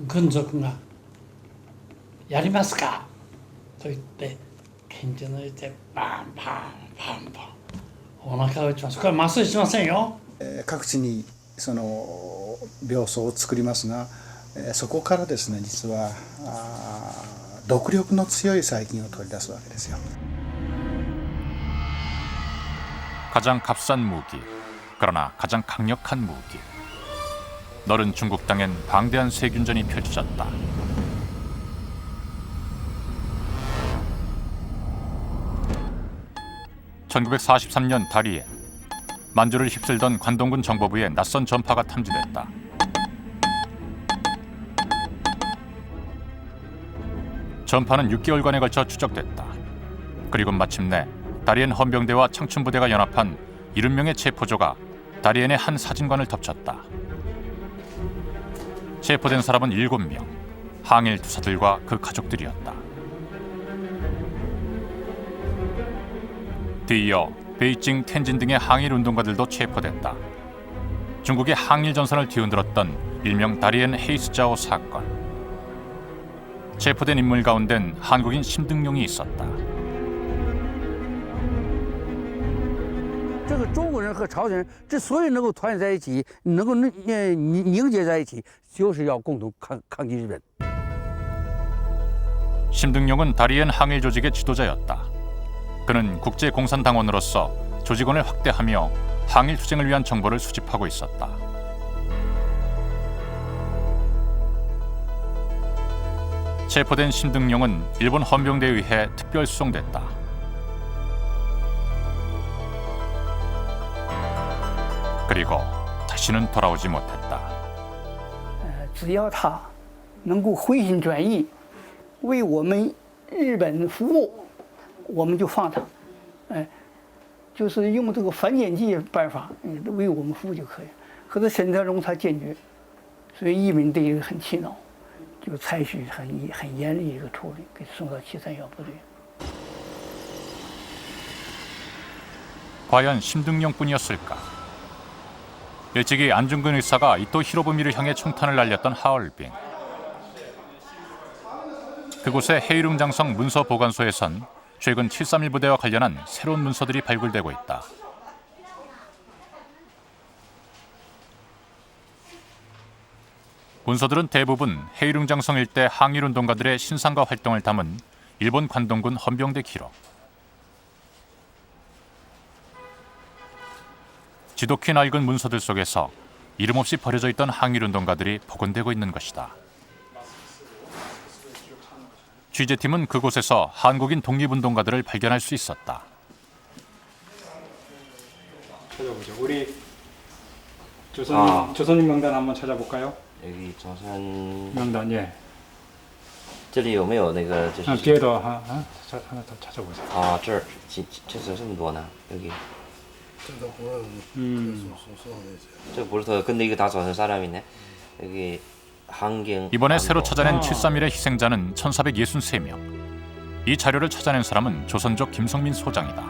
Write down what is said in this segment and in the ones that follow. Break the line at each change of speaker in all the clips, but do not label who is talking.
軍属がやりますかと言って拳銃抜いてバンバンバンバンお腹を打ちます。これは麻酔しませんよ。
各地にその病巣を作りますが、そこからですね実は毒力の強い細菌を取り出すわけですよ。
가장 값싼 무기, 그러나 가장 강력한 무기. 너른 중국 땅엔 방대한 세균전이 펼쳐졌다. (1943년) 다리에 만주를 휩쓸던 관동군 정보부의 낯선 전파가 탐지됐다. 전파는 6개월간에 걸쳐 추적됐다. 그리고 마침내 다리엔 헌병대와 청춘부대가 연합한 70명의 체포조가 다리엔의 한 사진관을 덮쳤다. 체포된 사람은 7명, 항일 투사들과 그 가족들이었다. 뒤이어 베이징, 텐진 등의 항일 운동가들도 체포됐다. 중국의 항일 전선을 뒤흔들었던 일명 다리엔 헤이스자오 사건. 체포된 인물 가운데는 한국인 심등용이 있었다.
这个中国人和朝鲜人之所以能够团结在一起，能够凝结在一起，就是要共同抗击日本。
심등용은 다리엔 항일 조직의 지도자였다. 그는 국제공산당원으로서 조직원을 확대하며 항일 투쟁을 위한 정보를 수집하고 있었다. 체포된 심등용은 일본 헌병대에 의해 특별 수송됐다. 그리고 다시는 돌아오지 못했다.
只要他能够回心转意，为我们日本服务，我们就放他。就是用这个反间计办法，为我们服务就可以。可是沈德荣他坚决，所以义民对这个很气恼，就采取很严厉的一个处理，给送到731部队。
과연 심등용뿐이었을까? 일찍이 안중근 의사가 이토 히로부미를 향해 총탄을 날렸던 하얼빈. 그곳의 헤이룽장성 문서 보관소에선 최근 731 부대와 관련한 새로운 문서들이 발굴되고 있다. 문서들은 대부분 헤이룽장성 일대 항일운동가들의 신상과 활동을 담은 일본 관동군 헌병대 기록. 지독히 낡은 문서들 속에서 이름 없이 버려져 있던 항일운동가들이 복원되고 있는 것이다. 취재팀은 그곳에서 한국인 독립운동가들을 발견할 수 있었다.
찾아보죠. 우리 조선인 명단 한번 찾아볼까요?
여기 조선
명단 예.
这里有没有那个就是
뒤에 더 하나 더 찾아보세요.
啊这儿这是这么多呢 여기 这不是더 근데 이거 다 조선 사람이네 여기 한경
이번에 새로 찾아낸 731의 희생자는 1463명. 이 자료를 찾아낸 사람은 조선족 김성민 소장이다.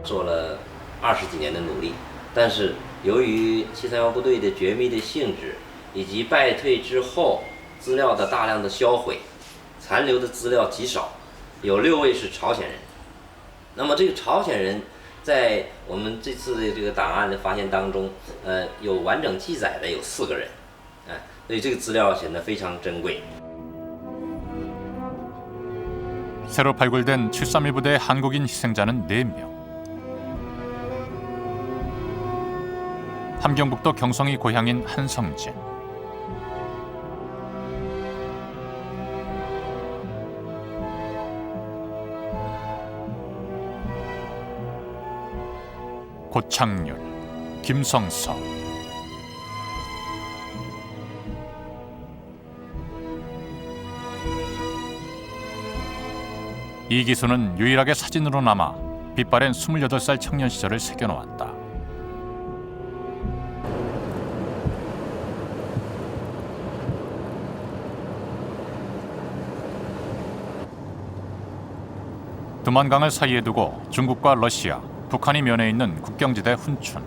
做了20几年的努力，但是由于731部队的绝密的性质以及败退之后资料的大量的销毁，残留的资料极少，有6位是朝鲜人。那么这个朝鲜人在我们这次的这个档案的发现当中，有完整记载的有4个人，所以这个资料显得非常珍贵。
새로 발굴된 731 부대의 한국인 희생자는 4명. 함경북도 경성이 고향인 한성진. 고창률, 김성석. 이기수는 유일하게 사진으로 남아 빛바랜 28살 청년 시절을 새겨놓았다. 두만강을 사이에 두고 중국과 러시아, 북한이 면해 있는 국경지대 훈춘.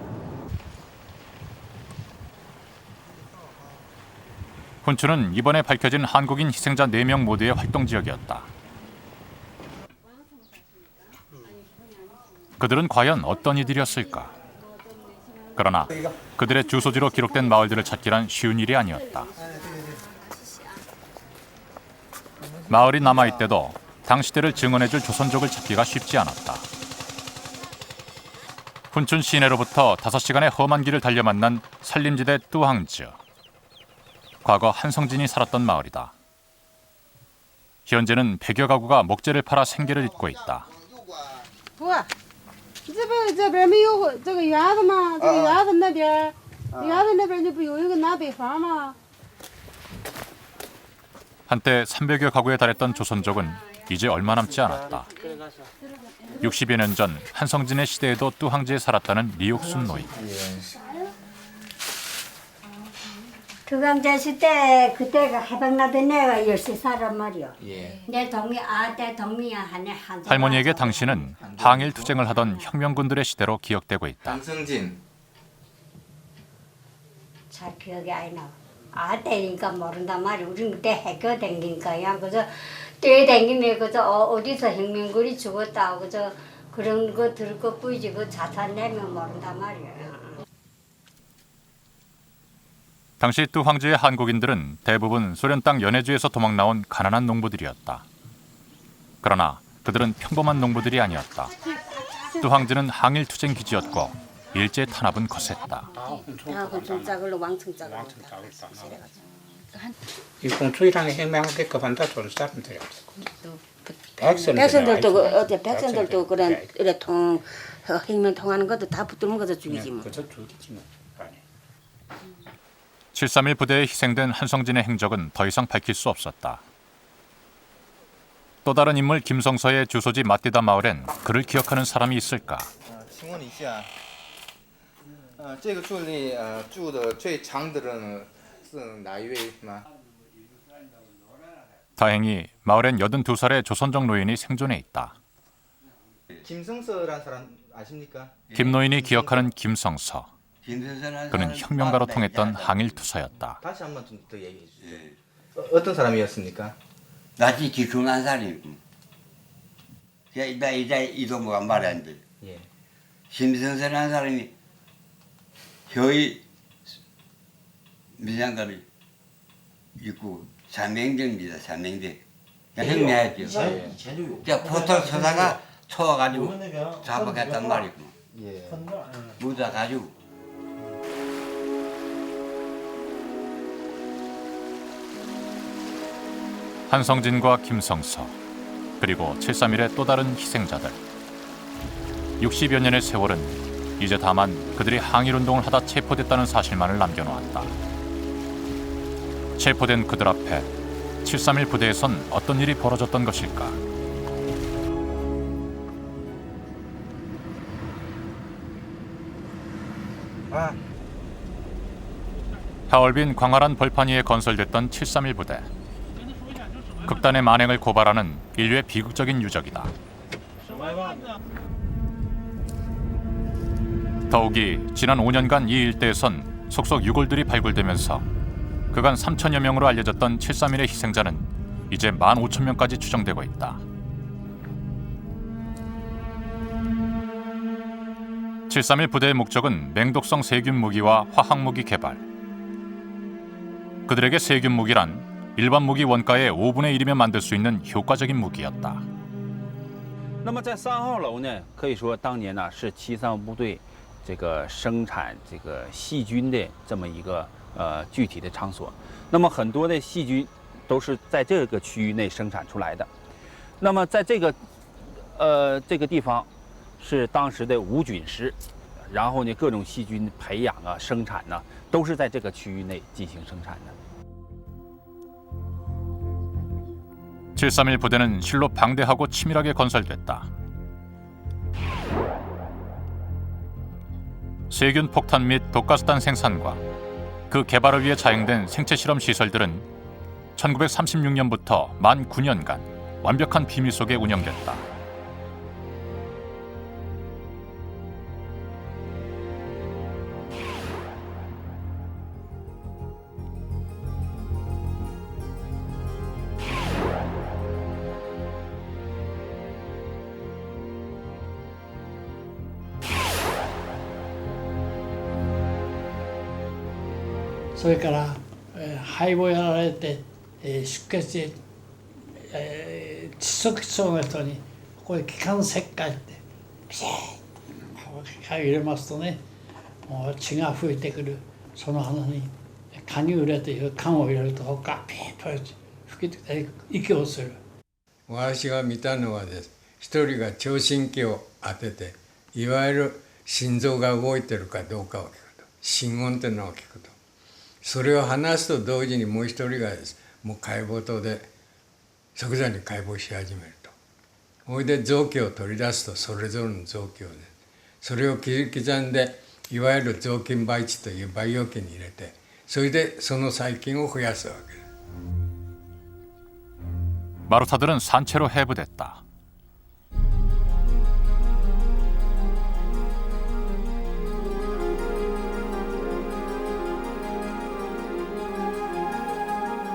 훈춘은 이번에 밝혀진 한국인 희생자 4명 모두의 활동 지역이었다. 그들은 과연 어떤 이들이었을까? 그러나 그들의 주소지로 기록된 마을들을 찾기란 쉬운 일이 아니었다. 마을이 남아있대도 당시 때를 증언해줄 조선족을 찾기가 쉽지 않았다. 훈춘 시내로부터 5시간의 험한 길을 달려 만난 산림지대 뚜항즈. 과거 한성진이 살았던 마을이다. 현재는 100여 가구가 목재를 팔아 생계를 잇고 있다.
这边没有这个园子吗？这个园子那边，园子那边就不有一个南北房吗？
한때 300여 가구에 달했던 조선족은 이제 얼마 남지 않았다. 60여 년 전 한성진의 시대에도 뚜항지에 살았다는 리옥순 노인.
두강제 시대 그때가 해방나던 내가 열심히 살란 말이야. 내 동미 아때 동미야 하네 한.
할머니에게 당신은 항일 투쟁을 하던 혁명군들의 시대로 기억되고 있다.
한성진.
잘 기억이 안 나. 아때니까 모른단 말이야. 우리 그때 해교 댕기니까야 그저 뛰어댕기면 그저 어디서 혁명군이 죽었다고 그저 그런 거 들을 것 뿐이지 그 자산 내면 모른단 말이야.
당시 뚜황지의 한국인들은 대부분 소련 땅 연해주에서 도망 나온 가난한 농부들이었다. 그러나 그들은 평범한 농부들이 아니었다. 뚜황지는 항일 투쟁 기지였고 일제 탄압은 거셌다.
이 공투이라는 해명하게 그만다 준 사람들이었어.
백성들도 어제 백성들도 그런 이래 통 혁명 통하는 것도 다 붙들면 거저 죽이지 뭐.
그저 죽이지 뭐.
7.3 부대에 희생된 한성진의 행적은 더 이상 밝힐 수 없었다. 또 다른 인물 김성서의 주소지 마띠다 마을엔 그를 기억하는 사람이 있을까?
请问一下，这个村里住的最长的人是哪一位吗？
다행히 마을엔 82살의 조선족 노인이 생존해 있다.
김성서란 사람 아십니까?
김 노인이 기억하는 김성서. 그는 혁명가로 통했던 항일투사였다.
다시 한 번 좀 더 얘기해 주세요. 어떤 사람이었습니까?
나지 기준한 사람이고. 이제 이동무가 말하는데.
예.
심성선한 사람이 거의 미장가를 있고 삼명제입니다. 삼명제. 혁명했죠. 포털 서다가 쳐가지고 잡아갔단 말이고.
예.
묻어가지고.
한성진과 김성서, 그리고 7.3일의 또 다른 희생자들. 60여 년의 세월은 이제 다만 그들이 항일운동을 하다 체포됐다는 사실만을 남겨놓았다. 체포된 그들 앞에 7.3일 부대에선 어떤 일이 벌어졌던 것일까? 하얼빈 광활한 벌판 위에 건설됐던 7.3일 부대. 극단의 만행을 고발하는 인류의 비극적인 유적이다. 더욱이 지난 5년간 이 일대에선 속속 유골들이 발굴되면서 그간 3천여 명으로 알려졌던 7.3일의 희생자는 이제 15,000명까지 추정되고 있다. 7.3일 부대의 목적은 맹독성 세균 무기와 화학 무기 개발. 그들에게 세균 무기란 일반 무기 원가의 5분의 1이면 만들 수 있는 효과적인 무기였다.
那么在3号楼呢，可以说当年呢是7.3部队这个生产这个细菌的这么一个具体的场所。那么很多的细菌都是在这个区域内生产出来的。那么在这个地方是当时的无菌室，然后呢各种细菌培养啊、生产呢都是在这个区域内进行生产的。
7.3일 부대는 실로 방대하고 치밀하게 건설됐다. 세균 폭탄 및 독가스탄 생산과 그 개발을 위해 자행된 생체 실험 시설들은 1936년부터 만 9년간 완벽한 비밀 속에 운영됐다.
それから肺をやられて出血で窒息しそうな人にここへ気管切開ってピシッと入れますとね、もう血が吹いてくる。その鼻にカニューレという管を入れるとそこからピーッと吹き出て息をする。
私が見たのはです、一人が聴診器を当てて、いわゆる心臓が動いてるかどうかを聞くと、心音っていうのを聞くと、それを話すと同時にもう一人がです、もう解剖刀で即座に解剖し始めると。それで臓器を取り出すと、それぞれの臓器をね、それを刻んで、いわゆる雑菌培地という培養器に入れて、それでその細菌を増やすわけです。
마루타들은 산채로 해부됐다.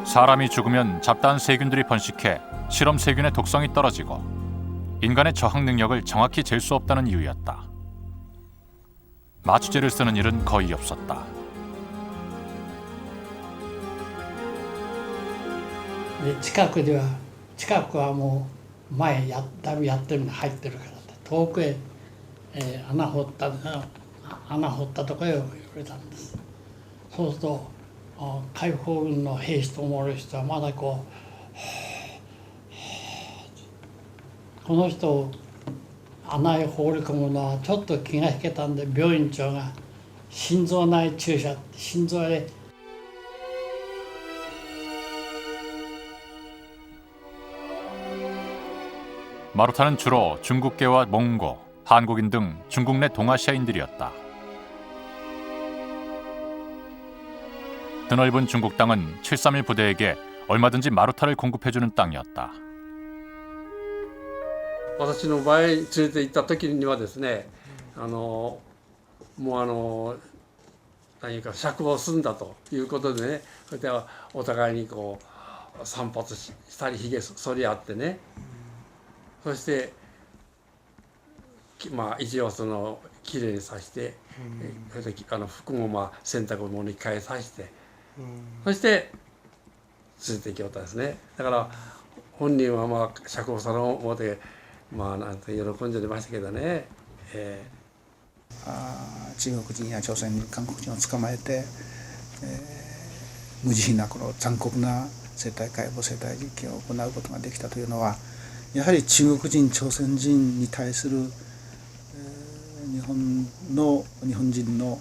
사람이 죽으면 잡다한 세균들이 번식해 실험 세균의 독성이 떨어지고 인간의 저항 능력을 정확히 잴 수 없다는 이유였다. 마취제를 쓰는 일은 거의 없었다.
近くはもう前だいぶやってるの入ってるからって遠くへ、穴掘ったとこへ入れたんです。そうすると解放軍の兵士と思われる人はまだこの人を穴へ放り込むのはちょっと気が引けたんで、病院長が心臓内注射、心臓へ
마루타는 주로 중국계와 몽고, 한국인 등 중국 내 동아시아인들이었다. 드넓은 중국 땅은 731 부대에게 얼마든지 마루타를 공급해주는 땅이었다.
私の場合連れて行った時にはですね、もう何か釈放するんだということでね、それでお互いにこう散髪したりひげ剃り合ってね、そして一応きれいにさせて、それで服も洗濯物に変えさせて、そして連れて行きよったんですね。だから本人は釈放され思ってなんて喜んでましたけどね。
中国人や朝鮮人、韓国人を捕まえて、無慈悲なこの残酷な生体解剖、生体実験を行うことができたというのは、やはり中国人、朝鮮人に対する、日本人の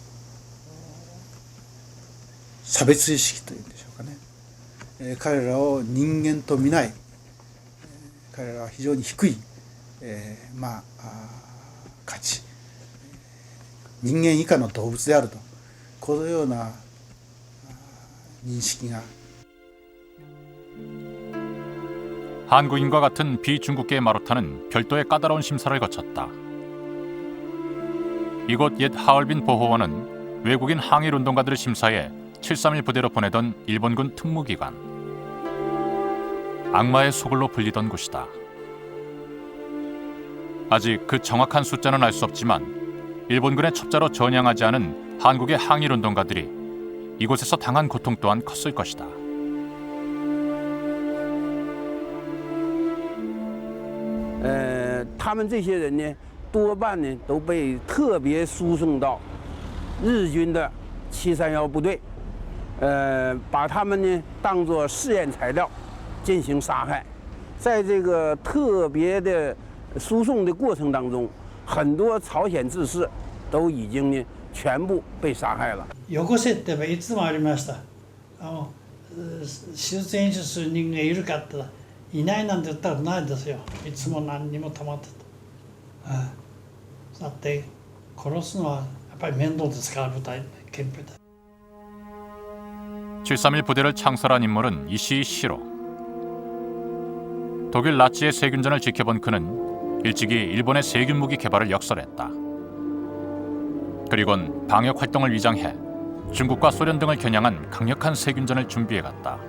差別意識というんでしょうかね、彼らを人間と見ない、彼らは非常に低い、価値、人間以下の動物であると、このような認識が
한국인과 같은 비중국계의 마루타는 별도의 까다로운 심사를 거쳤다. 이곳 옛 하얼빈 보호원은 외국인 항일운동가들을 심사해 731 부대로 보내던 일본군 특무기관. 악마의 소굴로 불리던 곳이다. 아직 그 정확한 숫자는 알 수 없지만 일본군의 첩자로 전향하지 않은 한국의 항일운동가들이 이곳에서 당한 고통 또한 컸을 것이다.
他们这些人呢，多半呢都被特别输送到日军的731部队，把他们呢当作试验材料进行杀害。在这个特别的输送的过程当中，很多朝鮮志士都已经呢全部被殺害了。
よこせっていつもありました。手術演習する人間がいるかっていないなんて言ったらないですよ。いつも何にも溜まってた。だって殺すのはやっぱり面倒ですから、憲兵隊。
731 부대를 창설한 인물은 이시이 시로. 독일 나치의 세균전을 지켜본 그는 일찍이 일본의 세균 무기 개발을 역설했다. 그리곤 방역 활동을 위장해 중국과 소련 등을 겨냥한 강력한 세균전을 준비해갔다.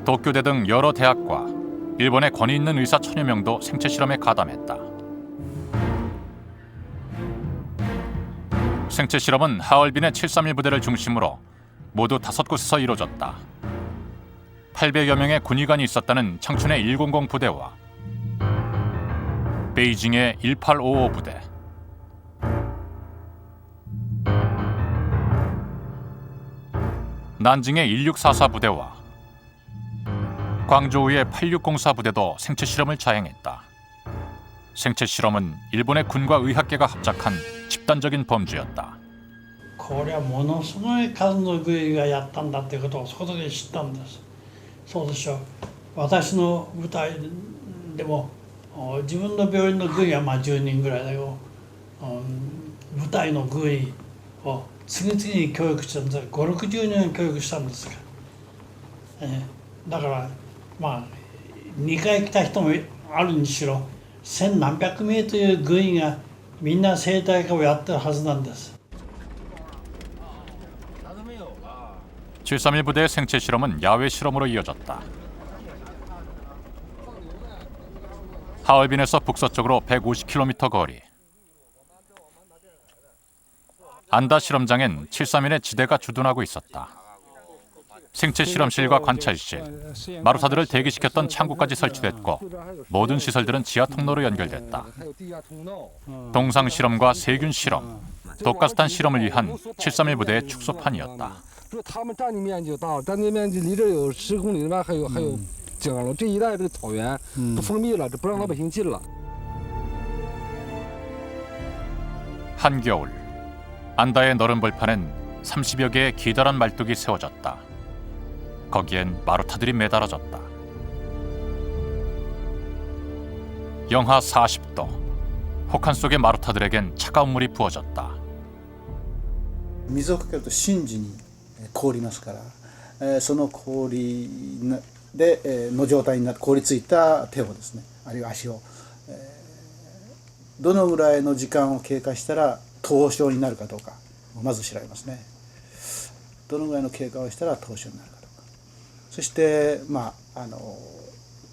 도쿄대 등 여러 대학과 일본의 권위 있는 의사 1000여 명도 생체 실험에 가담했다. 생체 실험은 하얼빈의 731 부대를 중심으로 모두 5곳에서 이루어졌다. 800여 명의 군의관이 있었다는 청춘의 100 부대와 베이징의 1855 부대, 난징의 1644 부대와 광저우의 8604 부대도 생체 실험을 자행했다. 생체 실험은 일본의 군과 의학계가 합작한 집단적인 범죄였다.
これはものすごい数の軍医がやったんだってことをそこで知ったんです。そうでしょう。私の部隊でも自分の病院の軍医はまあ10人ぐらいだけど、部隊の軍医を次々に教育したんです。5、60人教育したんですから。だからまあ2回来た人もあるにしろ、千何百名という軍医がみんな生態科をやってるはずなんです。
731 부대의 생체 실험은 야외 실험으로 이어졌다. 하얼빈에서 북서쪽으로 150km 거리. 안다 실험장엔 731의 지대가 주둔하고 있었다. 생체 실험실과 관찰실, 마루타들을 대기시켰던 창구까지 설치됐고 모든 시설들은 지하 통로로 연결됐다. 동상 실험과 세균 실험, 독가스탄 실험을 위한 731 부대의 축소판이었다.
他们占地面积大，占地面积离这有10公里里面还有井了，这一带这个草原都封闭了，这不让老百姓进了。
한겨울, 안다의 너른 벌판엔 30여 개의 기다란 말뚝이 세워졌다. 거기엔 마루타들이 매달아졌다. 영하 40도, 혹한 속의 마루타들에겐 차가운 물이 부어졌다.
水をかけると瞬時に凍りますから、その氷での状態になって凍りついた手をですね、あるいは足を、どのぐらいの時間を経過したら凍傷になるかどうかまず調べますね。どのぐらいの経過をしたら凍傷になるかどうか、そして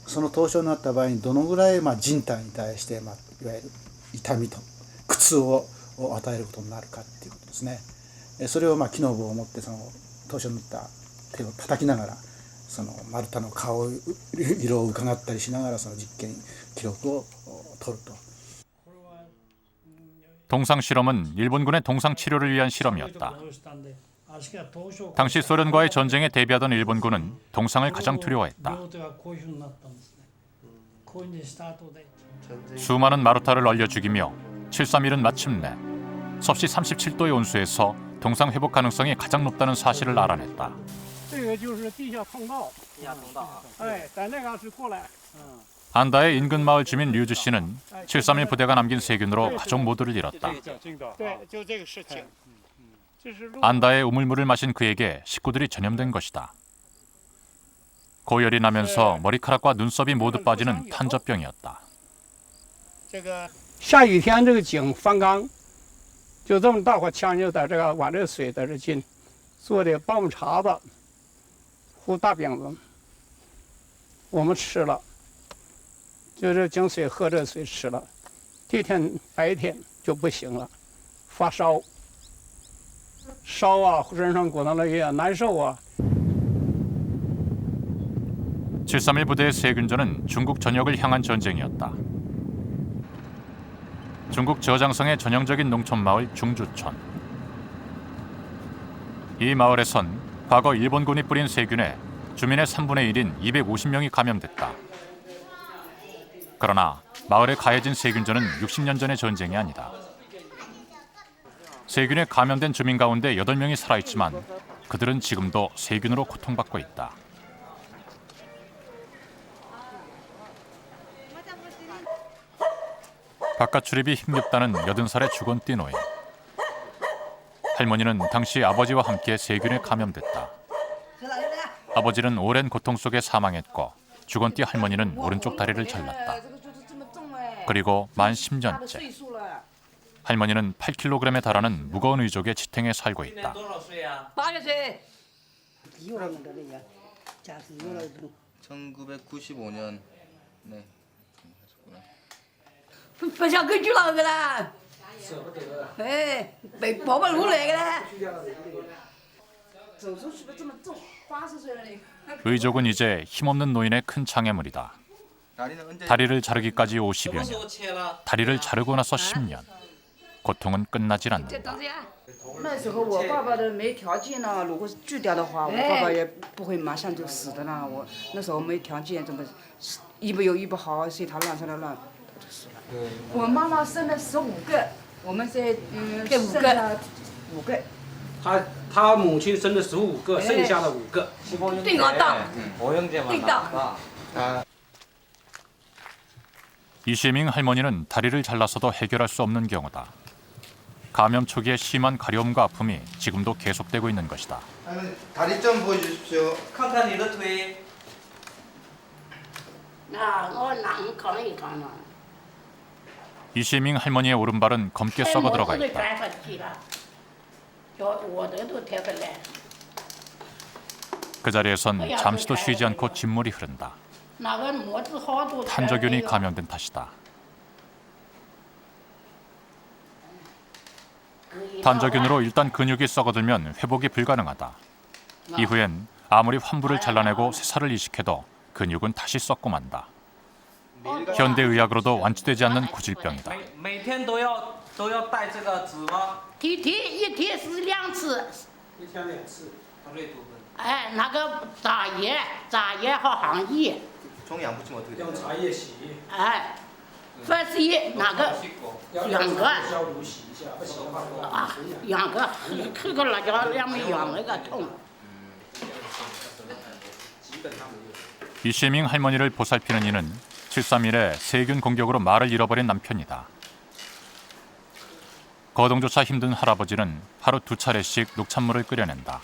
その凍傷になった場合にどのぐらい人体に対して、いわゆる痛みと苦痛を与えることになるかっていうことですね。それを機能部を持ってその凍傷になった手を叩きながら、その丸太の顔色を伺ったりしながらその実験記録を取ると。
동상 실험은 일본군의 동상 치료를 위한 실험이었다. 당시 소련과의 전쟁에 대비하던 일본군은 동상을 가장 두려워했다. 수많은 마루타를 얼려 죽이며 731은 마침내 섭씨 37도의 온수에서 동상 회복 가능성이 가장 높다는 사실을 알아냈다. 안다의 인근 마을 주민 류주 씨는 731 부대가 남긴 세균으로 가족 모두를 잃었다. 안다의 우물물을 마신 그에게 식구들이 전염된 것이다. 고열이 나면서 머리카락과 눈썹이 모두 빠지는 탄저병이었다.
下雨天这个井翻缸，就这么大块枪就在这个往这水在这进，做的棒棒碴子、糊大饼子，我们吃了，就这井水喝这水吃了，第二天白天就不行了，发烧，烧啊，身上鼓囊了也难受啊。
731 부대의 세균전은 중국 전역을 향한 전쟁이었다. 중국 저장성의 전형적인 농촌마을 중주촌. 이 마을에선 과거 일본군이 뿌린 세균에 주민의 3분의 1인 250명이 감염됐다. 그러나 마을에 가해진 세균전은 60년 전의 전쟁이 아니다. 세균에 감염된 주민 가운데 8명이 살아있지만 그들은 지금도 세균으로 고통받고 있다. 바깥 출입이 힘겹다는 80살의 죽은띠 노인. 할머니는 당시 아버지와 함께 세균에 감염됐다. 아버지는 오랜 고통 속에 사망했고 죽은띠 할머니는 오른쪽 다리를 잘랐다. 그리고 만 10년째. 할머니는 8kg에 달하는 무거운 의족의 지탱에 살고 있다.
1995년 네.
不想跟去哪个了？
哎，被宝宝撸那个嘞。走出去不这么重，80岁了那个。
의족은 이제 힘없는 노인의 큰 장애물이다. 다리를 자르기까지 50여 년, 다리를 자르고 나서 10년. 고통은 끝나질 않는다.
那时候我爸爸的没条件呢，如果是锯掉的话，我爸爸也不会马上就死的了。我那时候没条件，怎么医不有医不好，随他乱，他就死了。我妈妈生了15个，我们这剩下5个。
他母亲生了15个，剩下的5个。
对我当，对当。
이시밍 할머니는 다리를 잘라서도 해결할 수 없는 경우다. 감염 초기의 심한 가려움과 아픔이 지금도 계속되고 있는 것이다.
다리 좀 보여주십시오.
看看你的腿。
이시밍 할머니의 오른발은 검게 썩어 들어가 있다. 그 자리에선 잠시도 쉬지 않고 진물이 흐른다. 탄저균이 감염된 탓이다. 탄저균으로 일단 근육이 썩어들면 회복이 불가능하다. 이후엔 아무리 환부를 잘라내고 새살을 이식해도 근육은 다시 썩고 만다. 현대의학으로도 완치되지 않는 구질병이다.
每天都要带这个纸吗？
一天是2次。
1天2次，糖类多酚。
哎，那个炸叶和항液。
종이 안 붙이면 어떻게 돼요?
用茶叶洗。
哎，凡是那个2个。啊，2个，这个辣椒2枚1那个痛。
이시밍 할머니를 보살피는 이는 7.3일에 세균 공격으로 말을 잃어버린 남편이다. 거동조차 힘든 할아버지는 하루 2차례씩 녹찬물을 끓여낸다.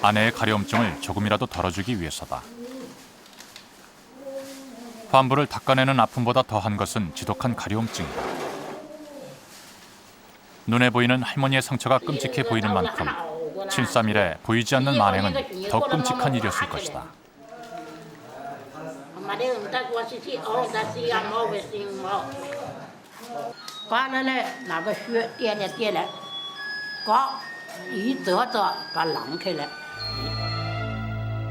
아내의 가려움증을 조금이라도 덜어주기 위해서다. 환부를 닦아내는 아픔보다 더한 것은 지독한 가려움증이다. 눈에 보이는 할머니의 상처가 끔찍해 보이는 만큼 7.3일에 보이지 않는 만행은 더 끔찍한 일이었을 것이다.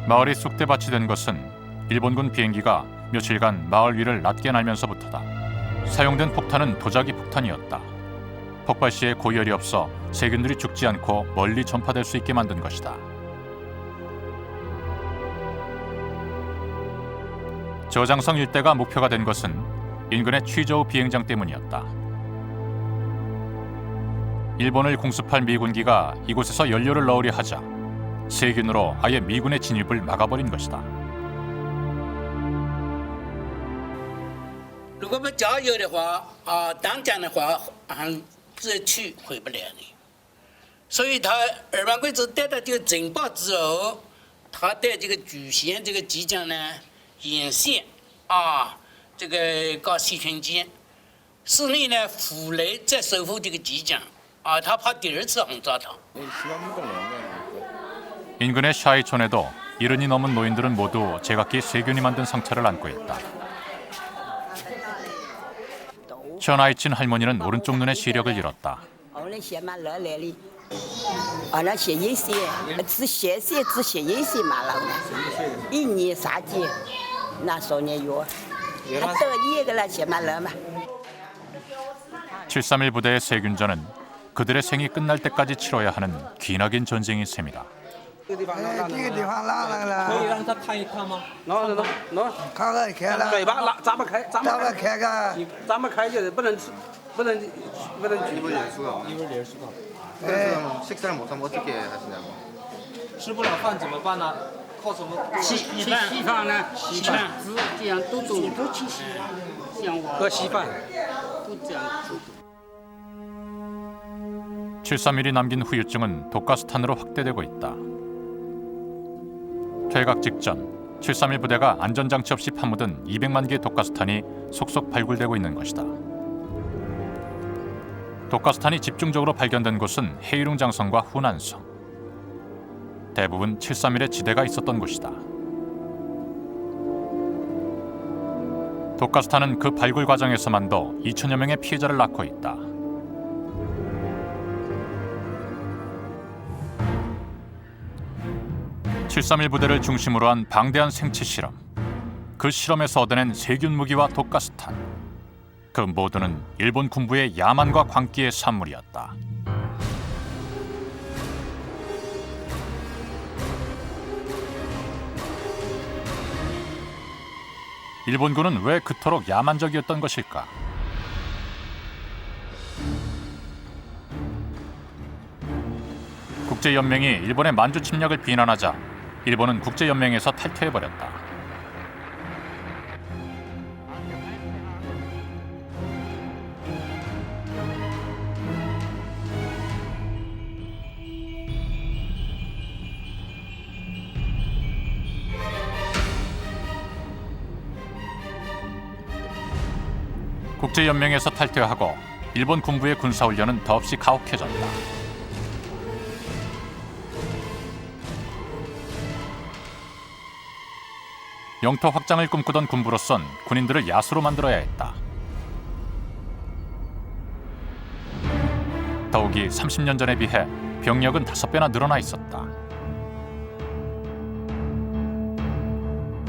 마을이 쑥대밭이 된 것은 일본군 비행기가 며칠간 마을 위를 낮게 날면서부터다. 사용된 폭탄은 도자기 폭탄이었다. 폭발 시에 고열이 없어 세균들이 죽지 않고 멀리 전파될 수 있게 만든 것이다. 저장성 일대가 목표가 된 것은 인근의 취저우 비행장 때문이었다. 일본을 공습할 미군기가 이곳에서 연료를 넣으려 하자 세균으로 아예 미군의 진입을 막아버린 것이다.
如果不加油的话，当天的话，这去回不来的。所以他2万贵子带到这个侦报之后，他在这个莒县这个机场呢沿线这个搞细菌检，室内呢府内再守护这个机场他怕第2次轰炸他。
인근의 샤이촌에도 70이 넘은 노인들은 모두 제각기 세균이 만든 상처를 안고 있다. 천아이친 할머니는 오른쪽 눈의 시력을 잃었다. (7.3일) 부대의 세균전은 그들의 생이 끝날 때까지 치러야 하는 기나긴 전쟁인 셈이다.
这个地方拉了，可以让他看一看吗？
能，
看看开了，
嘴巴拉，咱们开
个，
咱们开就是不能吃，不能举。
입을 열 수가. 그래서 식사를 못하면 어떻게 하시냐고.
吃不了饭怎么办呢？靠什么？
稀饭呢？稀饭，这样都去稀，像我
喝稀饭，
都这样煮。
7.3일이 남긴 후유증은 독가스탄으로 확대되고 있다. 퇴각 직전 7.3일 부대가 안전장치 없이 파묻은 200만 개의 독가스탄이 속속 발굴되고 있는 것이다. 독가스탄이 집중적으로 발견된 곳은 헤이룽 장성과 후난성. 대부분 7.3일의 지대가 있었던 곳이다. 독가스탄은 그 발굴 과정에서만도 2천여 명의 피해자를 낳고 있다. (7.31) 부대를 중심으로 한 방대한 생체 실험. 그 실험에서 얻어낸 세균 무기와 독가스탄. 그 모두는 일본 군부의 야만과 광기의 산물이었다. 일본군은 왜 그토록 야만적이었던 것일까? 국제연맹이 일본의 만주 침략을 비난하자 일본은 국제연맹에서 탈퇴해버렸다. 국제연맹에서 탈퇴하고 일본 군부의 군사훈련은 더없이 가혹해졌다. 영토 확장을 꿈꾸던 군부로선 군인들을 야수로 만들어야 했다. 더욱이 30년 전에 비해 병력은 5배나 늘어나 있었다.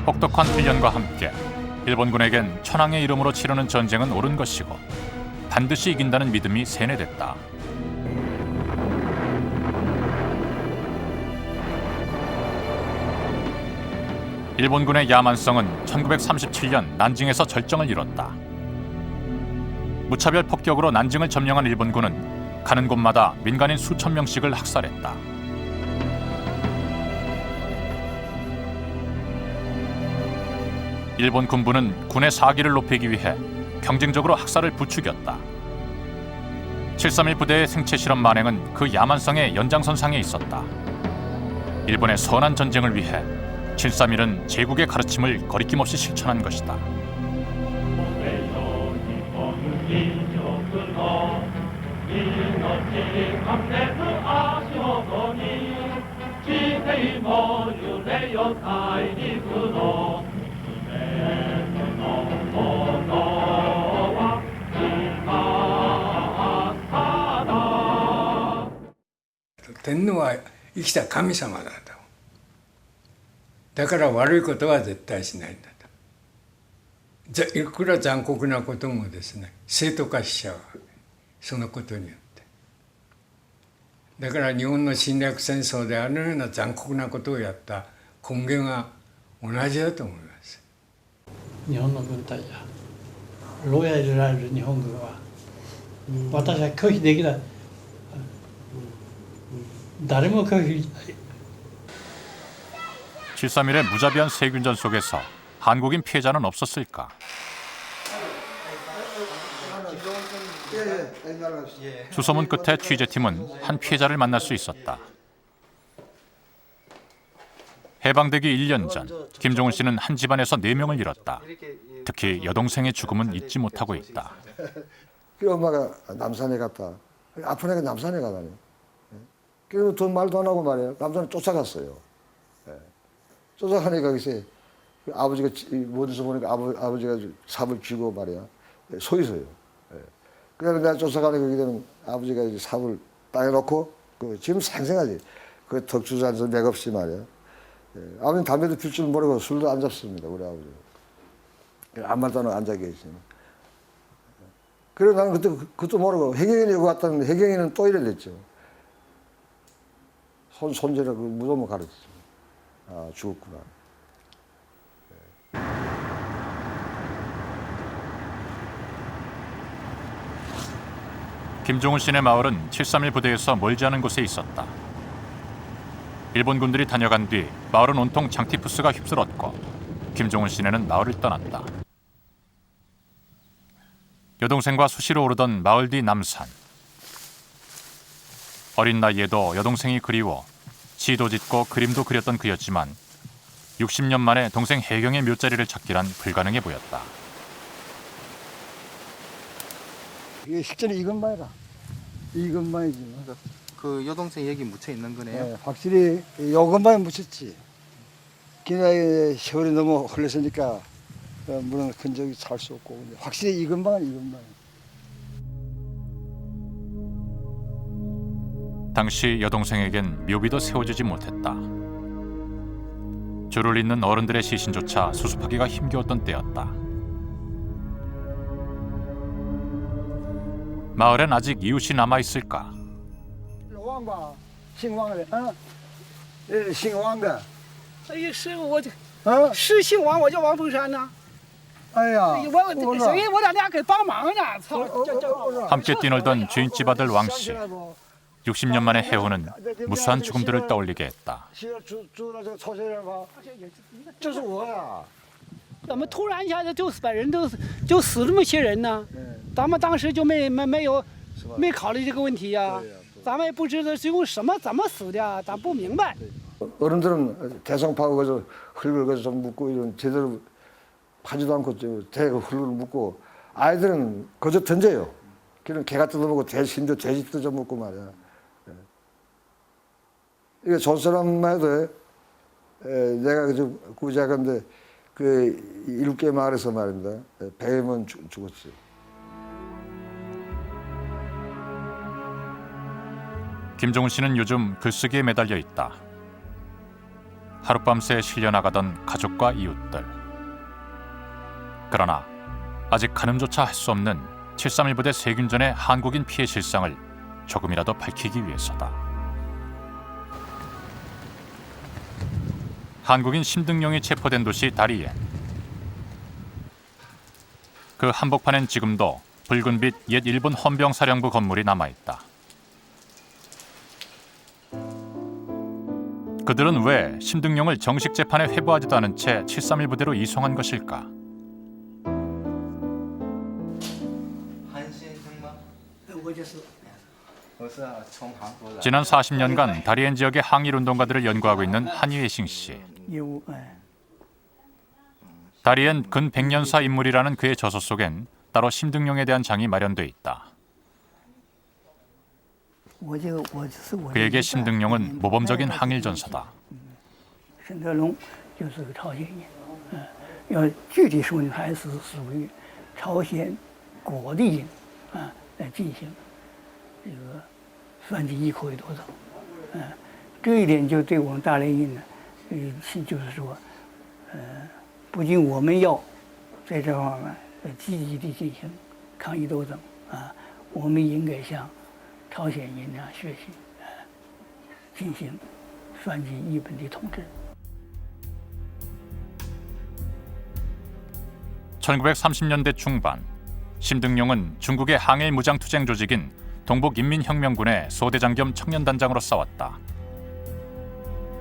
혹독한 훈련과 함께 일본군에겐 천황의 이름으로 치르는 전쟁은 옳은 것이고 반드시 이긴다는 믿음이 세뇌됐다. 일본군의 야만성은 1937년 난징에서 절정을 이뤘다. 무차별 폭격으로 난징을 점령한 일본군은 가는 곳마다 민간인 수천 명씩을 학살했다. 일본 군부는 군의 사기를 높이기 위해 경쟁적으로 학살을 부추겼다. 7.31 부대의 생체 실험 만행은 그 야만성의 연장선상에 있었다. 일본의 선한 전쟁을 위해 7.31은 제국의 가르침을 거리낌없이 실천한 것이다.
天皇は生きた神様だと。だから悪いことは絶対しないんだと。いくら残酷なこともですね、正当化しちゃうわけ。そのことによって。だから日本の侵略戦争であのような残酷なことをやった根源は同じだと思います。
日本の軍隊や牢屋に入れられる日本軍は、私は拒否できない。誰も拒否。
7.31의 무자비한 세균전 속에서 한국인 피해자는 없었을까? 수소문 끝에 취재팀은 한 피해자를 만날 수 있었다. 해방되기 1년 전 김종훈 씨는 한 집안에서 4명을 잃었다. 특히 여동생의 죽음은 잊지 못하고 있다.
그 엄마가 남산에 갔다. 아픈 애가 남산에 가다니. 그리고 돈 말도 안 하고 말이에요. 남산에 쫓아갔어요. 쫓아가니까 글쎄 아버지가 어디서 보니까 아버지가 삽을 쥐고 말이야 서 있어요. 그래서 내가 쫓아가니까 거기는 아버지가 이제 삽을 땅에 놓고 지금 생생하지. 그 덕주지 앉아서 맥없이 말이야. 아버지는 담배도 필 줄 모르고 술도 안 잡습니다. 우리 아버지. 아무 말도 안 하고 앉아 계시네. 그래서 나는 그때 그것도 모르고 해경이는 여기 왔다는데 해경이는 또 이랬죠. 손절을 무덤을 가르쳤죠. 아, 죽었구나.
김종훈 씨네 마을은 7.31 부대에서 멀지 않은 곳에 있었다. 일본 군들이 다녀간 뒤 마을은 온통 장티푸스가 휩쓸었고 김종훈 씨네는 마을을 떠났다. 여동생과 수시로 오르던 마을 뒤 남산. 어린 나이에도 여동생이 그리워 시도 짓고 그림도 그렸던 그였지만 60년 만에 동생 해경의 묘자리를 찾기란 불가능해 보였다.
이게 실제로 이것만이다. 이것만이지.
그 여동생 얘기 묻혀 있는 거네요.
네, 확실히 이것만 묻혔지. 기나의 세월이 너무 흘렀으니까 물론 흔적이 살 수 없고 근데 확실히 이 근방은 이 근방.
당시 여동생에겐 묘비도 세워지지 못했다. 줄을 잇는 어른들의 시신조차 수습하기가 힘겨웠던 때였다. 마을엔 아직 이웃이 남아있을까?
老王吧，姓王的，姓王的。
哎呀，是我是姓王，我叫王凤山呐。
哎呀，
所以我俩给帮忙呢。操！
함께 뛰놀던 주인집 아들 왕씨. 60년 만의 해후는 무수한 죽음들을 떠올리게 했다.
这是我呀。
怎么突然一下子就把人就死这么些人呢？咱们当时就没考虑这个问题呀。咱们也不知道是用什么怎么死的，咱不明白。
어른들은 대상 파고 가서 흙을 가서 좀 묻고 이런 제대로 파지도 않고 대가 흙을 묻고 아이들은 거저 던져요. 그런 개가 뜯어먹고 심지어 돼지 뜯어먹고 말이야. 이게 전 사람만 해도 내가 그 구제하건데 그 7개 마을에서 말입니다. 100명 죽었어요.
김종훈 씨는 요즘 글쓰기에 매달려 있다. 하룻밤새 실려나가던 가족과 이웃들. 그러나 아직 가늠조차 할 수 없는 7.31 부대 세균전의 한국인 피해 실상을 조금이라도 밝히기 위해서다. 한국인 심등용이 체포된 도시 다리엔. 그 한복판엔 지금도 붉은빛 옛 일본 헌병사령부 건물이 남아있다. 그들은 왜 심등용을 정식 재판에 회부하지도 않은 채 7.31 부대로 이송한 것일까? 지난 40년간 다리엔 지역의 항일 운동가들을 연구하고 있는 한유혜싱 씨. 다리엔 근 100년사 인물이라는 그의 저서 속엔 따로 심등용에 대한 장이 마련돼 있다. 그에게 심등용은 모범적인 항일 전사다.
沈德龙就是个朝鲜人，要具体说呢，还是属于朝鲜国的人来进行这个算计一口一多少，这一点就对我们大连人呢，就是说，不仅我们要在这方面积极地进行抗议斗争我们应该向朝鲜人学习，进行算计日本的统治。
1930년대 중반, 심등용은 중국의 항일 무장투쟁 조직인 동북인민혁명군의 소대장 겸 청년단장으로 싸웠다.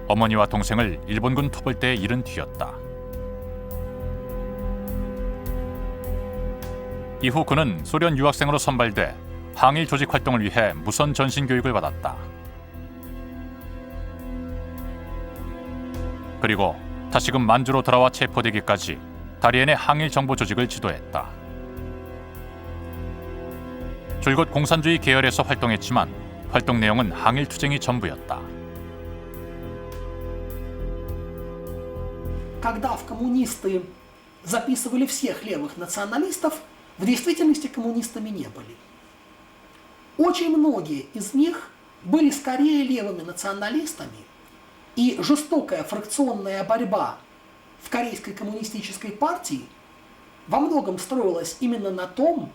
어머니와 동생을 일본군 토벌대에 잃은 뒤였다. 이후 그는 소련 유학생으로 선발돼 항일 조직 활동을 위해 무선 전신 교육을 받았다. 그리고 다시금 만주로 돌아와 체포되기까지 다리엔의 항일 정보 조직을 지도했다. 줄곧 공산주의 계열에서 활동했지만 활동 내용은 항일 투쟁이 전부였다.
Когда в коммунисты записывали всех левых националистов, в действительности коммунистами не были. Очень многие из них были скорее левыми националистами, и жестокая фракционная борьба в Корейской коммунистической партии во многом строилась именно на том,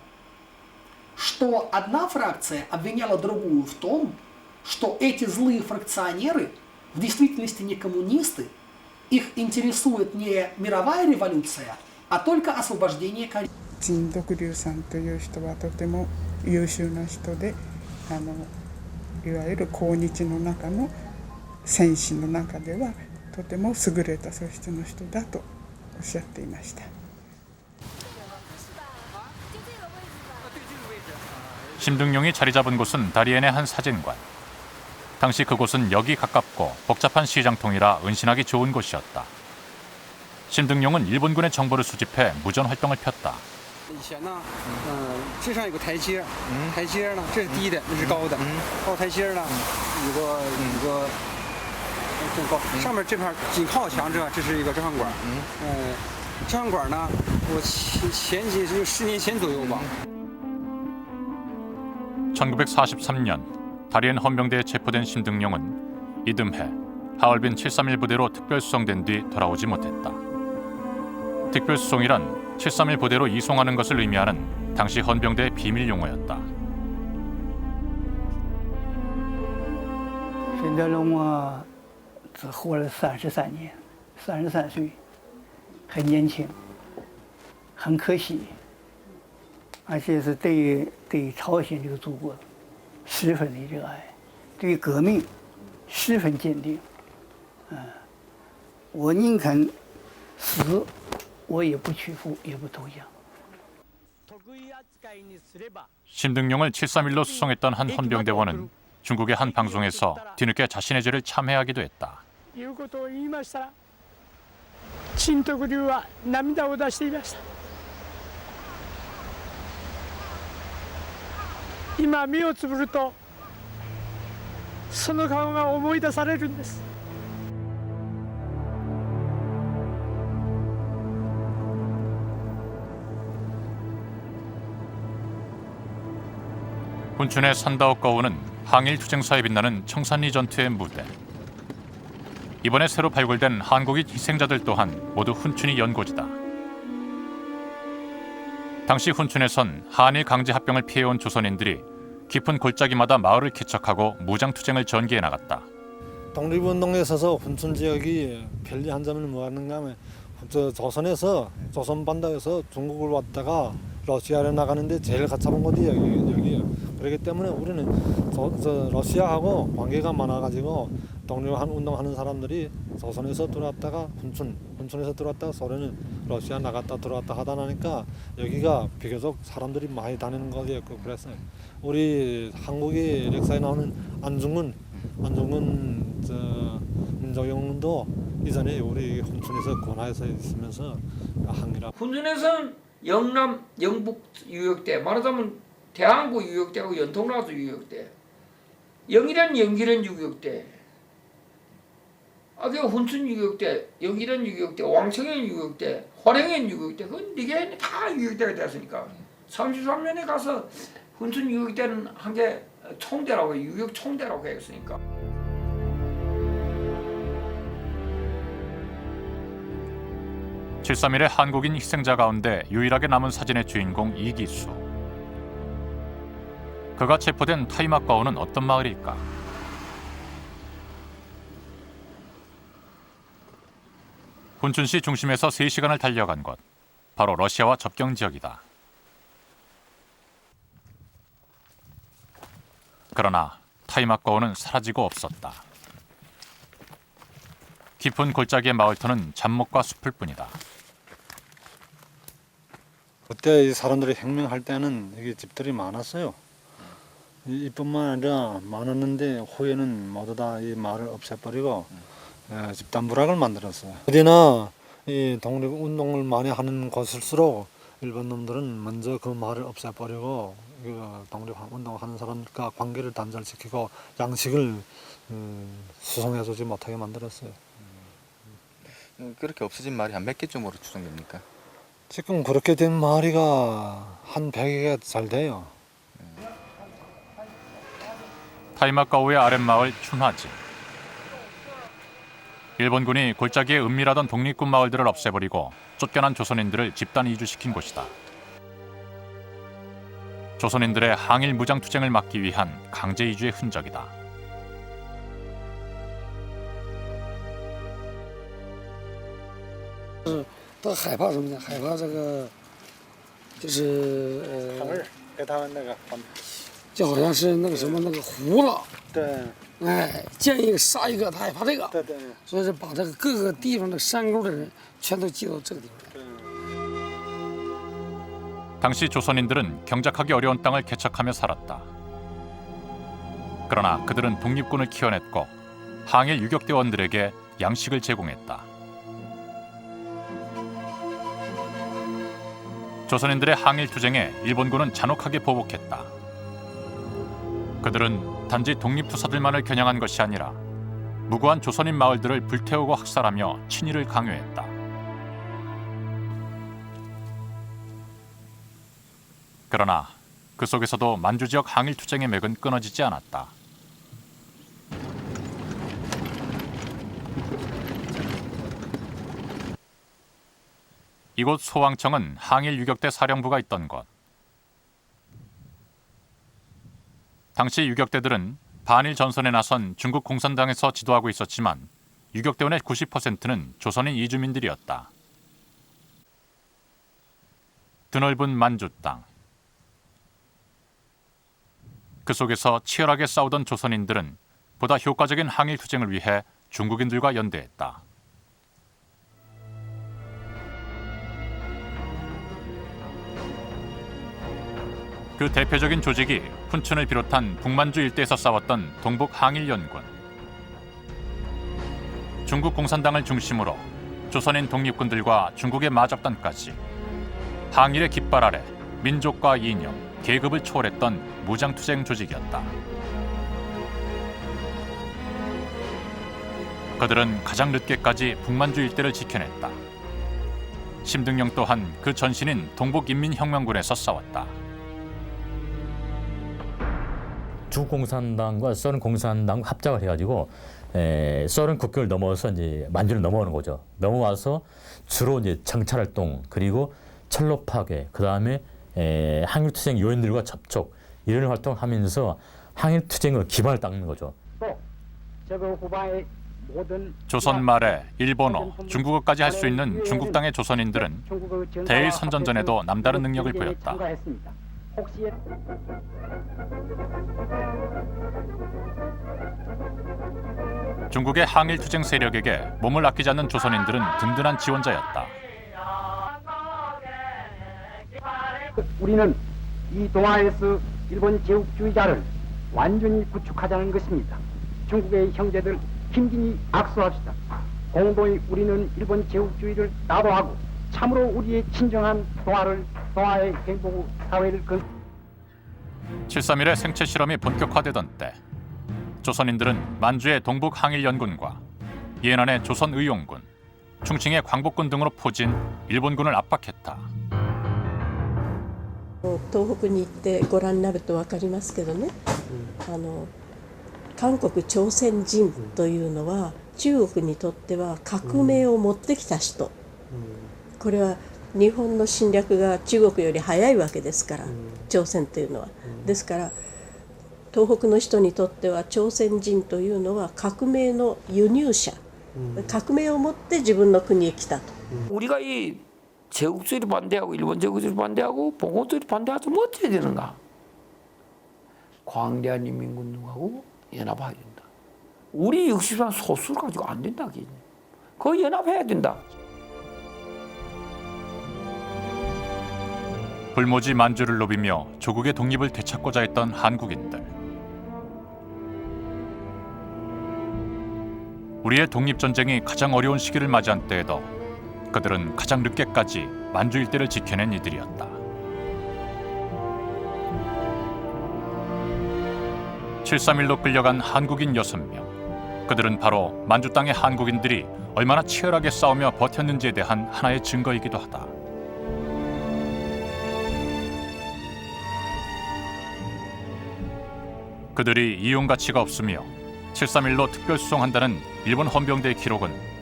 что одна фракция обвиняла другую в том, что эти злые фракционеры в действительности не коммунисты, их интересует не мировая революция, а только освобождение Кореи.
陳徳龍さんという人はとても優秀な人で、いわゆる抗日の中の戦士の中ではとても優れた素質の人だとおっしゃっていました。
심등용이 자리 잡은 곳은 다리엔의 한 사진관. 당시 그곳은 역이 가깝고 복잡한 시장통이라 은신하기 좋은 곳이었다. 심등용은 일본군의 정보를 수집해 무전 활동을 폈다.
以前呢，这上有个台阶，台阶呢，这是低的，那是高的，高台阶呢，有个更高，上面这块紧靠墙这是一个照相馆，场馆呢，我前期是10年前左右吧。
1943년 다리엔 헌병대에 체포된 심등용은 이듬해 하얼빈 731 부대로 특별수송된 뒤 돌아오지 못했다. 특별수송이란 731 부대로 이송하는 것을 의미하는 당시 헌병대의 비밀 용어였다.
沈德龙啊，只活了33年，33岁，很年轻，很可惜，而且是对朝鲜这个祖国十分的热爱，对革命十分坚定。我宁肯死，我也不屈服，也不投降。
심등용을 731로 수송했던 한 헌병대원은 중국의 한 방송에서 뒤늦게 자신의 죄를 참회하기도 했다.
いうことを言いましたら、陳徳龍は涙を出していました。今目をつぶると、その顔が思い出されるんです。
훈춘의 산다옥 거우는 항일 투쟁사에 빛나는 청산리 전투의 무대. 이번에 새로 발굴된 한국인 희생자들 또한 모두 훈춘이 연고지다. 당시 훈춘에선 한일 강제 합병을 피해온 조선인들이 깊은 골짜기마다 마을을 개척하고 무장 투쟁을 전개해 나갔다.
독립운동에 있어서 훈춘 지역이 편리한 점은 뭐였는가 하면 조선에서 조선 반도에서 중국을 왔다가 러시아를 나가는데 제일 가까운 곳이 여기요. 그렇기 때문에 우리는 러시아하고 관계가 많아가지고 독립운동하는 사람들이 조선에서 들어왔다가 훈춘에서 들어왔다가 소련은 러시아 나갔다 들어왔다 하다 나니까 여기가 비교적 사람들이 많이 다니는 곳이었고 그랬어요. 우리 한국의 역사에 나오는 안중근 민족영웅도 이전에 우리 훈춘에서 권하에서 있으면서 항일하고.
훈춘에서는 영남, 영북 유역대, 말하자면 대한구 유역대하고 연통나주 유역대, 영일은 유역대, 그 훈춘 유역대, 영일은 유역대, 왕청현 유역대, 화령현 유역대, 그건 이게 다 유역대가 되었으니까 33년에 가서 훈춘 유역대는 한 게 총대라고 유역 총대라고 했으니까.
(7.31) 한국인 희생자 가운데 유일하게 남은 사진의 주인공 이기수. 그가 체포된 타이마과오는 어떤 마을일까? 훈춘시 중심에서 3시간을 달려간 곳, 바로 러시아와 접경 지역이다. 그러나 타이마과오는 사라지고 없었다. 깊은 골짜기의 마을터는 잡목과 숲을 뿐이다.
그때 이 사람들이 혁명할 때는 여기 집들이 많았어요. 이뿐만 아니라 많았는데 후에는 모두 다 이 마을을 없애버리고 집단 부락을 만들었어요. 어디나 이 독립운동을 많이 하는 곳일수록 일본 놈들은 먼저 그 마을을 없애버리고 독립운동하는 사람들과 관계를 단절시키고 양식을 수송해주지 못하게 만들었어요.
그렇게 없어진 마을이 한 몇 개쯤으로 추정됩니까?
지금 그렇게 된 마을이가 한 100개가 잘 돼요.
타이마과오의 아랫마을 춘화지. 일본군이 골짜기에 은밀하던 독립군 마을들을 없애버리고 쫓겨난 조선인들을 집단 이주시킨 곳이다. 조선인들의 항일 무장 투쟁을 막기 위한 강제 이주의 흔적이다.
都害怕什么呢？害怕这个，就是
给他们那个，
就好像是那个什么那个糊了。
对。
哎，见一个杀一个，他害怕这个。
对对。
所以是把这个各个地方的山沟的人全都集到这个地方来。
당시 조선인들은 경작하기 어려운 땅을 개척하며 살았다. 그러나 그들은 독립군을 키워냈고 항일 유격대원들에게 양식을 제공했다. 조선인들의 항일 투쟁에 일본군은 잔혹하게 보복했다. 그들은 단지 독립투사들만을 겨냥한 것이 아니라 무고한 조선인 마을들을 불태우고 학살하며 친일을 강요했다. 그러나 그 속에서도 만주 지역 항일 투쟁의 맥은 끊어지지 않았다. 이곳 소왕청은 항일 유격대 사령부가 있던 곳. 당시 유격대들은 반일 전선에 나선 중국 공산당에서 지도하고 있었지만 유격대원의 90%는 조선인 이주민들이었다. 드넓은 만주 땅. 그 속에서 치열하게 싸우던 조선인들은 보다 효과적인 항일 투쟁을 위해 중국인들과 연대했다. 그 대표적인 조직이 푼춘을 비롯한 북만주 일대에서 싸웠던 동북 항일연군. 중국 공산당을 중심으로 조선인 독립군들과 중국의 마적단까지 항일의 깃발 아래 민족과 이념, 계급을 초월했던 무장투쟁 조직이었다. 그들은 가장 늦게까지 북만주 일대를 지켜냈다. 심등영 또한 그 전신인 동북인민혁명군에서 싸웠다.
중국 공산당과 소련 공산당 합작을 해가지고 소련 국경을 넘어서 이제 만주를 넘어오는 거죠. 넘어와서 주로 이제 정찰 활동 그리고 철로 파괴, 그 다음에 항일 투쟁 요인들과 접촉 이런 활동을 하면서 항일 투쟁의 기반을 닦는 거죠.
조선 말에 일본어, 중국어까지 할 수 있는 중국 땅의 조선인들은 대일 선전전에도 남다른 능력을 보였다. 중국의 항일 투쟁 세력에게 몸을 아끼지 않는 조선인들은 든든한 지원자였다.
우리는 이 동아에서 일본 제국주의자를 완전히 구축하자는 것입니다. 중국의 형제들 힘진히 악수합시다. 공동히 우리는 일본 제국주의를 나도하고 참으로 우리의 진정한 동아의 행복 사회를
7.3일의 생체 실험이 본격화되던 때 조선인들은 만주의 동북 항일연군과 예난의 조선의용군, 충칭의 광복군 등으로 포진 일본군을 압박했다.
東北に行ってご覧になると分かりますけどね、韓国朝鮮人というのは中国にとっては革命を持ってきた人、これは日本の侵略が中国より早いわけですから、朝鮮というのは。ですから東北の人にとっては朝鮮人というのは革命の輸入者、革命を持って自分の国へ来たと。
우리가 이 제국주의를 반대하고 일본 제국주의를 반대하고 봉건주의를 반대하지 뭐 어떻게 되는가? 광대한 인민군하고 연합해야 된다. 우리 60만 소수를 가지고 안 된다. 그 연합해야 된다.
불모지 만주를 노비며 조국의 독립을 되찾고자 했던 한국인들. 우리의 독립전쟁이 가장 어려운 시기를 맞이한 때에도 그들은 가장 늦게까지 만주 일대를 지켜낸 이들이었다. 7.3일로 끌려간 한국인 6명. 그들은 바로 만주 땅의 한국인들이 얼마나 치열하게 싸우며 버텼는지에 대한 하나의 증거이기도 하다. 그들이 이용 가치가 없으며 7.3일로 특별수송한다는 일본 헌병대의 기록은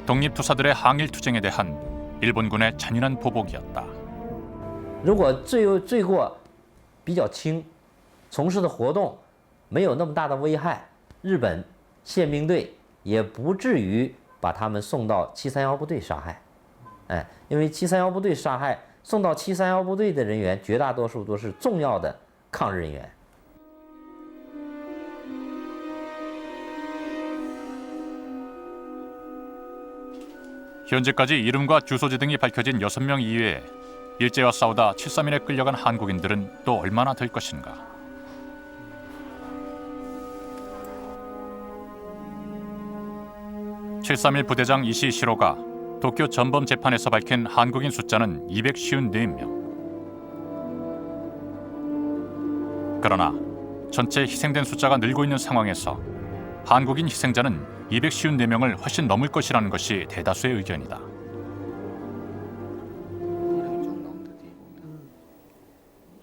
독립투사들의 항일 투쟁에 대한 일본군의 잔인한 보복이었다.
如果罪过比较轻，从事的活动没有那么大的危害，日本宪兵队也不至于把他们送到731部队杀害。因为731部队杀害送到731部队的人员，绝大多数都是重要的抗日人员。
현재까지 이름과 주소지 등이 밝혀진 6명 이외에 일제와 싸우다 7.3일에 끌려간 한국인들은 또 얼마나 될 것인가. (7.3일) 부대장 이시 시로가 도쿄 전범 재판에서 밝힌 한국인 숫자는 254명. 그러나 전체 희생된 숫자가 늘고 있는 상황에서 한국인 희생자는 254명을 훨씬 넘을 것이라는 것이 대다수의 의견이다.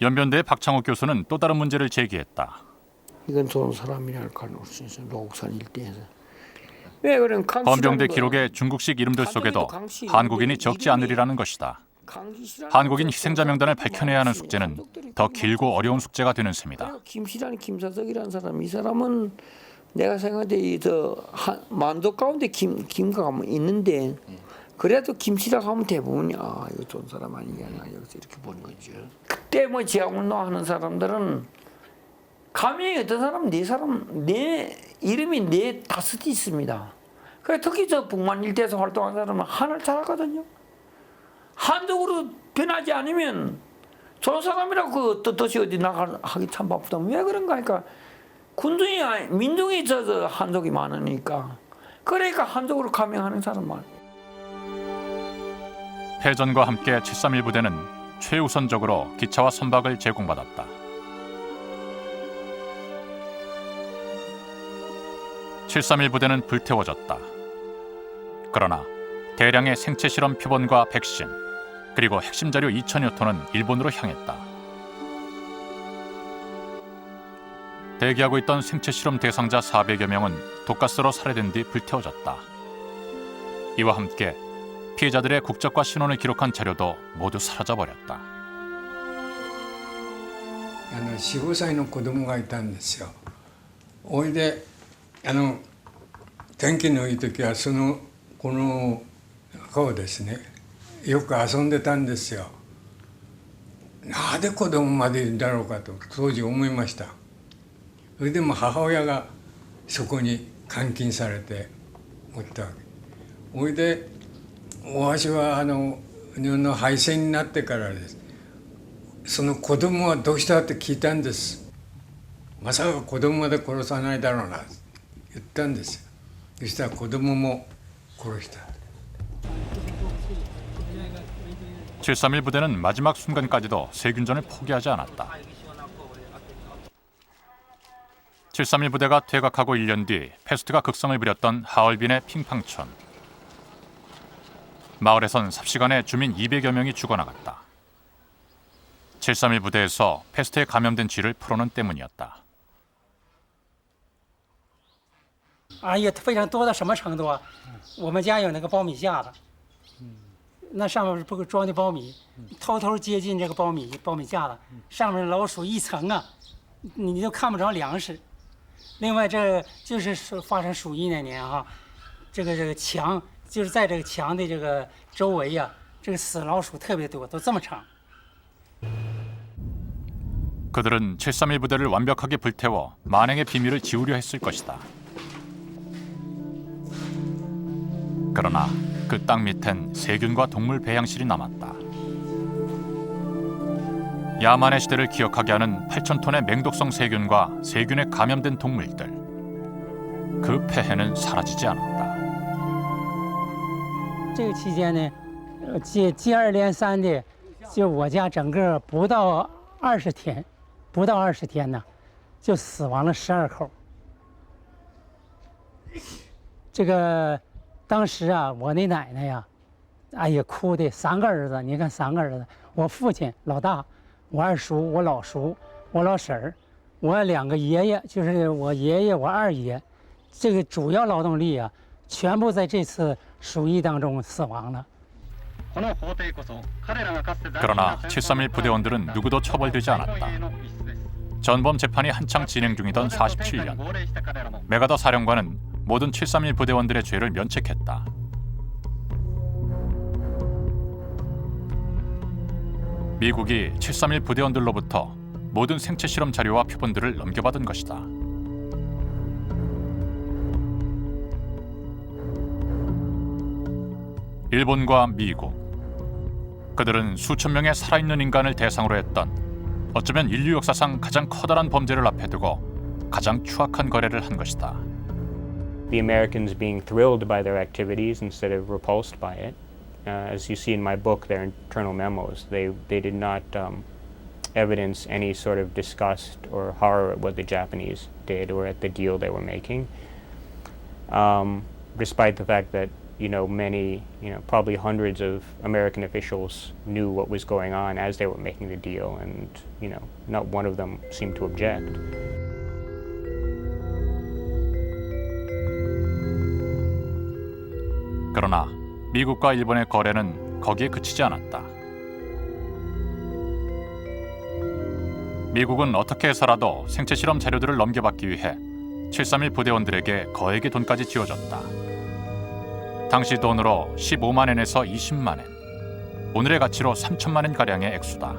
연변대의 박창욱 교수는 또 다른 문제를 제기했다.
이건 좋은 사람이랄까 노국산 일대에서. 왜 그런
헌병대 기록의 중국식 이름들 속에도 한국인이 적지 않으리라는 것이다. 한국인 희생자 명단을 밝혀내야 하는 숙제는 더 길고 어려운 숙제가 되는 셈이다.
김씨라는 김사석이라는 사람, 이 사람은 내가 생각할 때 만족 가운데 김가 있는데 그래도 김씨라고 하면 대부분이 이거 좋은 사람 아니냐 여기서 이렇게 보는 거죠. 그때 뭐 지하운동 하는 사람들은 가명이 어떤 사람 내 이름이 네 다섯이 있습니다. 그래 특히 저 북만 일대에서 활동한 사람은 한을 잘하거든요. 한쪽으로 변하지 않으면 좋은 사람이라고 그 뜻이 어디 나가기 참 바쁘다. 왜 그런가 하니까 군중이 민중이 저 한족이 많으니까 그러니까 한족으로 가명하는 사람만.
패전과 함께 731 부대는 최우선적으로 기차와 선박을 제공받았다. 731 부대는 불태워졌다. 그러나 대량의 생체 실험 표본과 백신 그리고 핵심 자료 2천여 톤은 일본으로 향했다. 대기하고 있던 생체 실험 대상자 400여 명은 독가스로 살해된 뒤 불태워졌다. 이와 함께 피해자들의 국적과 신원을 기록한 자료도 모두 사라져버렸다.
4、5歳の子供がいたんですよ。おいで天気のいい時はこの子をですねよく遊んでたんですよ。なぜ子供までいるんだろうかと当時思いました。それでも母親がそこに監禁されておったわけ。おいでわしは日本の敗戦になってからです。その子供はどうしたって聞いたんです。まさか子供まで殺さないだろうな言ったんですよ。そしたら子供も殺した。
731 부대는 마지막 순간까지도 세균전을 포기하지 않았다. 731 부대가 퇴각하고 1년 뒤 패스트가 극성을 부렸던 하얼빈의 핑팡촌. 마을에선 삽시간에 주민 200여 명이 죽어나갔다. 731 부대에서 패스트에 감염된 쥐를 풀어놓은 때문이었다.
哎呀，非常多到什么程度啊？我们家有那个苞米架子，那上面不装的苞米，偷偷接近这个苞米架子，上面老鼠一层啊，你都看不着粮食。另外，这就是发生鼠疫那年啊，这个墙就是在这个墙的这个周围呀、这个死老鼠特别多，都这么长。
그들은 731 부대를 완벽하게 불태워 만행의 비밀을 지우려 했을 것이다. 그러나 그 땅 밑엔 세균과 동물 배양실이 남았다. 야만의 시대를 기억하게 하는 8,000톤의 맹독성 세균과 세균에 감염된 동물들. 그 폐해는 사라지지 않았다.
这个期间呢，接二连三的，就我家整个不到20天呢，就死亡了12口。这个当时啊，我那奶奶呀，哎呀，哭的3个儿子，你看3个儿子，我父亲老大，我二叔，我老叔，我老婶儿，我2个爷爷，就是我爷爷，我二爷，这个主要劳动力啊，全部在这次鼠疫当中死亡了。
그러나 731 부대원들은 누구도 처벌되지 않았다. 전범 재판이 한창 진행 중이던 47년, 메가더 사령관은 모든 731 부대원들의 죄를 면책했다. 미국이 731 부대원들로부터 모든 생체 실험 자료와 표본들을 넘겨받은 것이다. 일본과 미국, 그들은 수천 명의 살아있는 인간을 대상으로 했던 어쩌면 인류 역사상 가장 커다란 범죄를 앞에 두고 가장 추악한 거래를 한 것이다.
The Americans being thrilled by their activities instead of repulsed by it. As you see in my book, their internal memos, they did not evidence any sort of disgust or horror at what the Japanese did or at the deal they were making, despite the fact that many, probably hundreds of American officials knew what was going on as they were making the deal, and not one of them seemed to object.
그러나 미국과 일본의 거래는 거기에 그치지 않았다. 미국은 어떻게 해서라도 생체 실험 자료들을 넘겨받기 위해 731 부대원들에게 거액의 돈까지 쥐어줬다. 당시 돈으로 15만 엔에서 20만 엔, 오늘의 가치로 3천만 엔 가량의 액수다.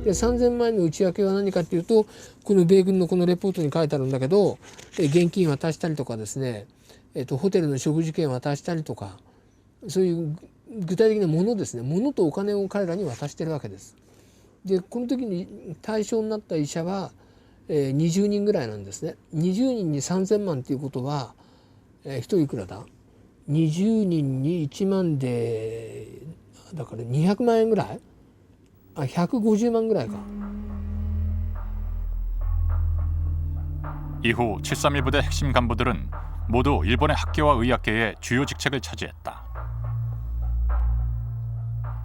で3000万円の内訳は何かっていうと、この米軍のこのレポートに書いてあるんだけど、現金渡したりとかですね、ホテルの食事券渡したりとか、そういう具体的なものですね、物とお金を彼らに渡してるわけです。でこの時に対象になった医者は20人ぐらいなんですね。20人に3000万っていうことは1人いくらだ ?20 人に1万でだから200万円ぐらい150万ぐらいか。
이후 731 부대 핵심 간부들은 모두 일본의 학계와 의학계의 주요 직책을 차지했다.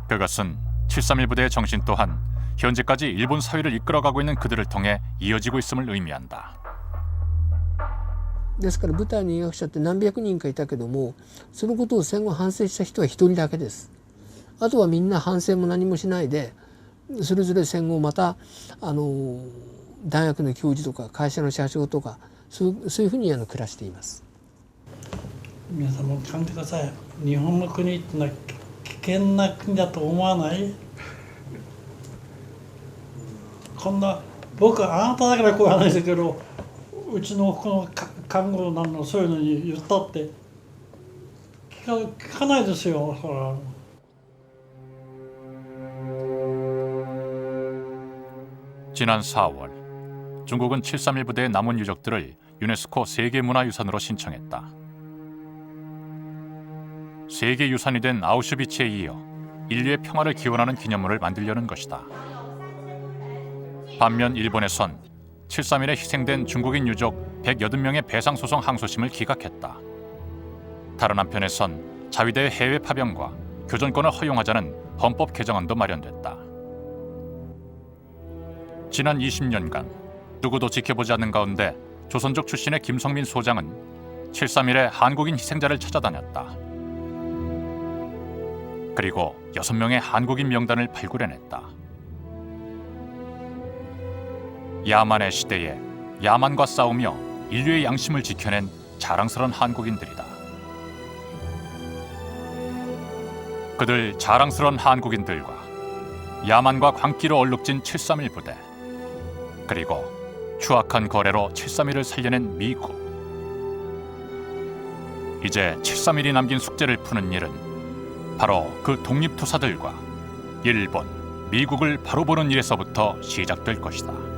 그것은 731 부대의 정신 또한 현재까지 일본 사회를 이끌어가고 있는 그들을 통해 이어지고 있음을 의미한다.
ですから部隊の医学者って何百人かいたけども、そのことを戦後反省した人は1人だけです。あとはみんな反省も何もしないで、それぞれ戦後また大学の教授とか会社の社長とかそういうふうに暮らしています。
皆さんも考えてください。日本の国ってのは危険な国だと思わない？こんな僕はあなただからこういう話だけど、うちのこの看護なんのそういうのに言ったって聞かないですよ。そら
지난 4월, 중국은 731 부대의 남은 유적들을 유네스코 세계문화유산으로 신청했다. 세계유산이 된 아우슈비츠에 이어 인류의 평화를 기원하는 기념물을 만들려는 것이다. 반면 일본에선 731에 희생된 중국인 유족 180명의 배상소송 항소심을 기각했다. 다른 한편에선 자위대의 해외 파병과 교전권을 허용하자는 헌법 개정안도 마련됐다. 지난 20년간 누구도 지켜보지 않는 가운데 조선족 출신의 김성민 소장은 731의 한국인 희생자를 찾아다녔다. 그리고 6명의 한국인 명단을 발굴해냈다. 야만의 시대에 야만과 싸우며 인류의 양심을 지켜낸 자랑스러운 한국인들이다. 그들 자랑스러운 한국인들과 야만과 광기로 얼룩진 731 부대, 그리고 추악한 거래로 731을 살려낸 미국. 이제 731이 남긴 숙제를 푸는 일은 바로 그 독립투사들과 일본, 미국을 바로 보는 일에서부터 시작될 것이다.